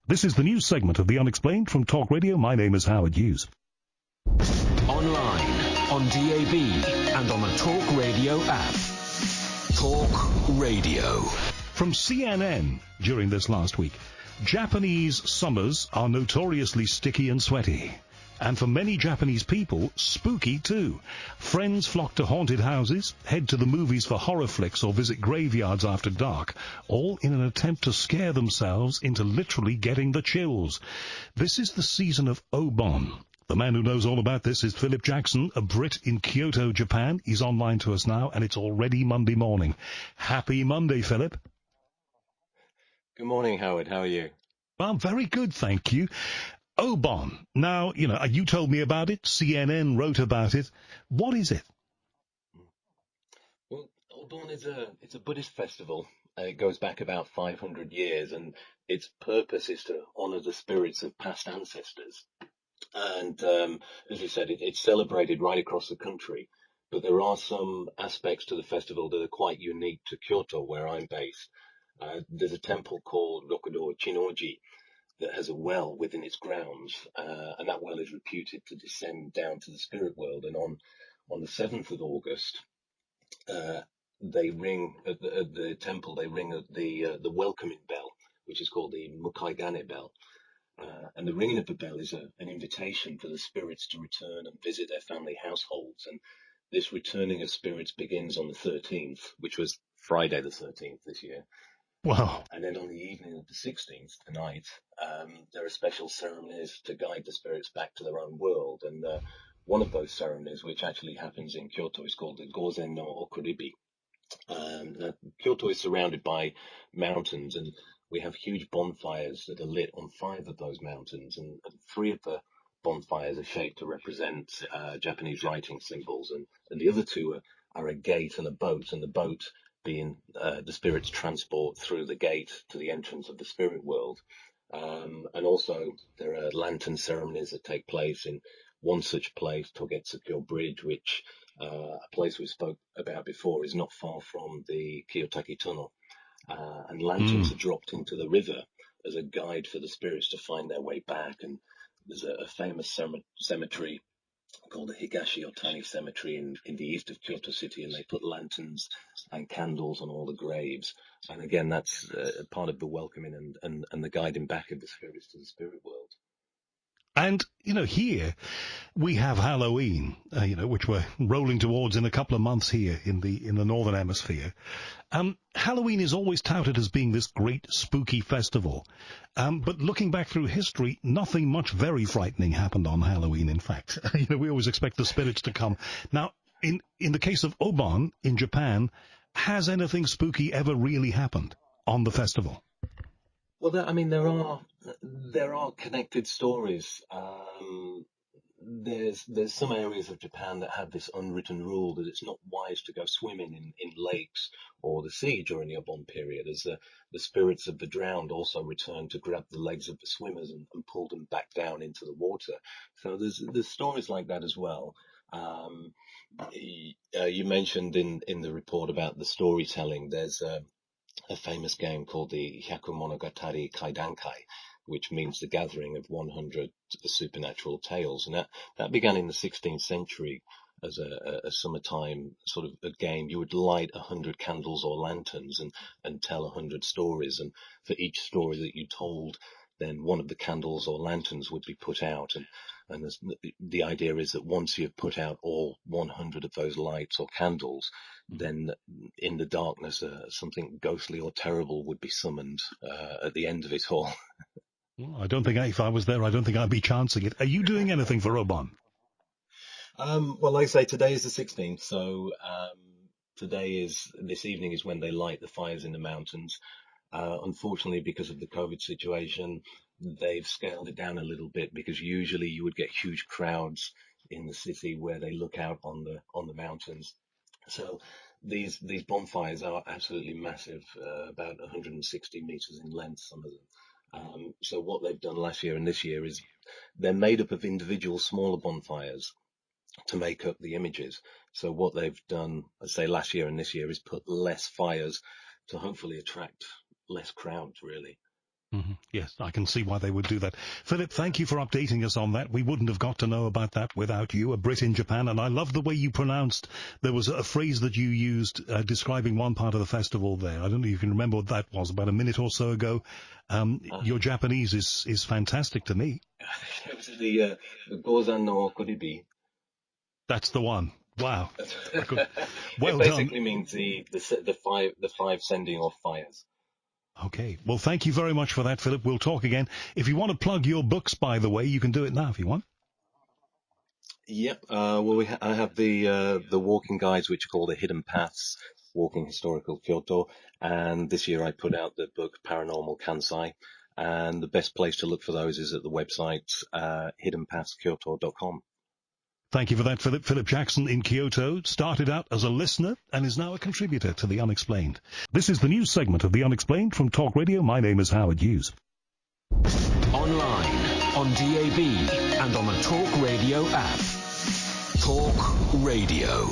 This is the news segment of the Unexplained from Talk Radio. My name is Howard Hughes. Online, on DAB, and on the Talk Radio app. Talk Radio. From CNN during this last week, Japanese summers are notoriously sticky and sweaty. And for many Japanese people, spooky too. Friends flock to haunted houses, head to the movies for horror flicks, or visit graveyards after dark, all in an attempt to scare themselves into literally getting the chills. This is the season of Obon. The man who knows all about this is Phillip Jackson, a Brit in Kyoto, Japan. He's online to us now, and it's already Monday morning. Happy Monday, Phillip. Good morning, Howard. How are you? Well, very good, thank you. Obon. Now, you told me about it. CNN wrote about it. What is it? Well, Obon is a Buddhist festival. It goes back about 500 years, and its purpose is to honor the spirits of past ancestors. And as you said, it's celebrated right across the country. But there are some aspects to the festival that are quite unique to Kyoto, where I'm based. There's a temple called Rokudo Chinoji that has a well within its grounds, and that well is reputed to descend down to the spirit world. And on the 7th of August, they ring at the temple. They ring at the welcoming bell, which is called the Mukaigane bell. And the ringing of the bell is an invitation for the spirits to return and visit their family households. And this returning of spirits begins on the 13th, which was Friday the 13th this year. Wow. And then on the evening of the 16th, tonight, there are special ceremonies to guide the spirits back to their own world. And one of those ceremonies, which actually happens in Kyoto, is called the Gozan no Okuribi. Kyoto is surrounded by mountains, and we have huge bonfires that are lit on 5 of those mountains. And 3 of the bonfires are shaped to represent Japanese writing symbols. And the other 2 are a gate and a boat, and the boat being the spirit's transport through the gate to the entrance of the spirit world. And also there are lantern ceremonies that take place in one such place, Togetsukyo Bridge, which a place we spoke about before, is not far from the Kiyotaki Tunnel. And lanterns are dropped into the river as a guide for the spirits to find their way back. And there's a famous cemetery called the Higashi Otani Cemetery in the east of Kyoto City, and they put lanterns and candles on all the graves. And again, that's part of the welcoming and the guiding back of the spirits to the spirit world. And, here we have Halloween, which we're rolling towards in a couple of months here in the Northern Hemisphere. Halloween is always touted as being this great spooky festival. But looking back through history, nothing much very frightening happened on Halloween, in fact. We always expect the spirits to come. Now, in the case of Obon in Japan, has anything spooky ever really happened on the festival? Well, there are connected stories. There's some areas of Japan that have this unwritten rule that it's not wise to go swimming in lakes or the sea during the Obon period, as the spirits of the drowned also return to grab the legs of the swimmers and pull them back down into the water. So there's stories like that as well. You mentioned in the report about the storytelling. There's a famous game called the Hyakumonogatari Kaidankai, which means the gathering of 100 supernatural tales. And that began in the 16th century as a summertime sort of a game. You would light 100 candles or lanterns and tell 100 stories. And for each story that you told, then one of the candles or lanterns would be put out. And the idea is that once you've put out all 100 of those lights or candles, then in the darkness, something ghostly or terrible would be summoned at the end of it all. Well, I don't think if I was there, I don't think I'd be chancing it. Are you doing anything for Obon? Well, like I say, today is the 16th, so this evening is when they light the fires in the mountains. Unfortunately, because of the COVID situation, they've scaled it down a little bit, because usually you would get huge crowds in the city where they look out on the mountains. So these bonfires are absolutely massive, about 160 meters in length, some of them. So what they've done last year and this year is they're made up of individual smaller bonfires to make up the images. So what they've done, let's say last year and this year, is put less fires to hopefully attract less crowds, really. Yes, I can see why they would do that. Philip, thank you for updating us on that. We wouldn't have got to know about that without you, a Brit in Japan, and I love the way you pronounced. There was a phrase that you used describing one part of the festival there. I don't know if you can remember what that was, about a minute or so ago. Your Japanese is fantastic to me. It was the Gozan no Okuribi. That's the one. Wow. Well it basically done. means the five sending off fires. Okay. Well, thank you very much for that, Philip. We'll talk again. If you want to plug your books, by the way, you can do it now if you want. Yep. Well, I have the walking guides, which are called the Hidden Paths, Walking Historical Kyoto, and this year I put out the book Paranormal Kansai, and the best place to look for those is at the website hiddenpathskyoto.com. Thank you for that, Philip. Phillip Jackson in Kyoto started out as a listener and is now a contributor to The Unexplained. This is the news segment of The Unexplained from Talk Radio. My name is Howard Hughes. Online, on DAB, and on the Talk Radio app. Talk Radio.